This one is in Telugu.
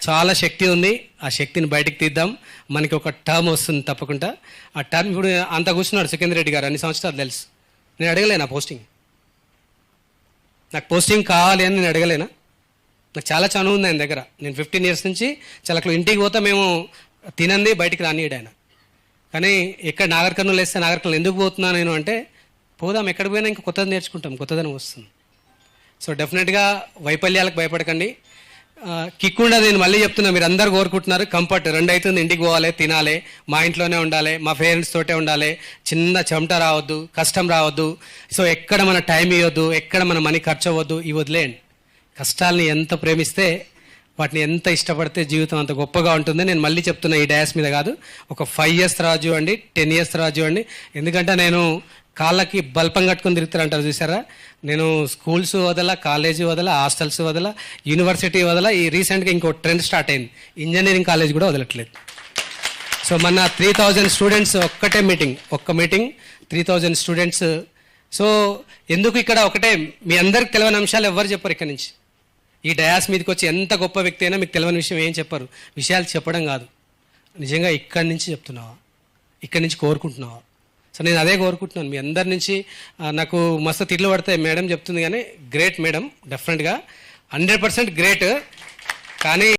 చాలా శక్తి ఉంది. ఆ శక్తిని బయటకు తీద్దాం. మనకి ఒక టర్మ్ వస్తుంది తప్పకుండా. ఆ టర్మ్ ఇప్పుడు అంత కూర్చున్నాడు సికిందర్ రెడ్డి గారు, అన్ని సంవత్సరాలు తెలుసు. నేను అడగలేనా పోస్టింగ్? నాకు పోస్టింగ్ కావాలి అని నేను అడగలేనా? నాకు చాలా చనువు ఉంది ఆయన దగ్గర. నేను 15 years నుంచి చాలా ఇంటికి పోతా, మేము తినంది బయటికి రానియడు ఆయన. కానీ ఎక్కడ నాగర్ కర్నూలు వేస్తే నాగర్ కర్నూలు ఎందుకు పోతున్నా నేను అంటే, పోదాం ఎక్కడికి పోయినా ఇంకా కొత్తది నేర్చుకుంటాం, కొత్తదనం వస్తుంది. సో డెఫినెట్గా వైఫల్యాలకు భయపడకండి. కిక్ ఉండదు. నేను మళ్ళీ చెప్తున్నా, మీరు అందరు కోరుకుంటున్నారు కంఫర్ట్. 2 అవుతుంది, ఇంటికి పోవాలి, తినాలి, మా ఇంట్లోనే ఉండాలి, మా పేరెంట్స్ తోటే ఉండాలి, చిన్న చెమట రావద్దు, కష్టం రావద్దు. సో ఎక్కడ మన టైం ఇవ్వద్దు, ఎక్కడ మన మనీ ఖర్చు అవ్వద్దు. ఇవి వదిలేయండి. కష్టాలని ఎంత ప్రేమిస్తే, వాటిని ఎంత ఇష్టపడితే జీవితం అంత గొప్పగా ఉంటుంది. నేను మళ్ళీ చెప్తున్నా, ఈ డయాస్ మీద కాదు, ఒక 5 years తర్వాత చూడండి, 10 years తర్వాత చూడండి. ఎందుకంటే నేను కాళ్ళకి బల్పం కట్టుకొని తిరుగుతారంటారు చూసారా, నేను స్కూల్స్ వదల, కాలేజీ వదల, హాస్టల్స్ వదల, యూనివర్సిటీ వదల. ఈ రీసెంట్గా ఇంకో ట్రెండ్ స్టార్ట్ అయింది, ఇంజనీరింగ్ కాలేజ్ కూడా వదలట్లేదు. సో మన 3000 స్టూడెంట్స్ ఒక్క మీటింగ్ 3000 స్టూడెంట్స్. సో ఎందుకు ఇక్కడ ఒకటే, మీ అందరికి తెలియని అంశాలు ఎవ్వరు చెప్పరు ఇక్కడ నుంచి. ఈ డయాస్ మీదకి వచ్చి ఎంత గొప్ప వ్యక్తి అయినా మీకు తెలియని విషయం ఏం చెప్పరు. విషయాలు చెప్పడం కాదు, నిజంగా ఇక్కడి నుంచి చెప్తున్నావా, ఇక్కడి నుంచి కోరుకుంటున్నావా. సో నేను అదే కోరుకుంటున్నాను మీ అందరి నుంచి. నాకు మస్తు తిట్లు పడతాయి, మేడం చెప్తుంది కానీ గ్రేట్ మేడం, డెఫినెట్గా 100% గ్రేట్. కానీ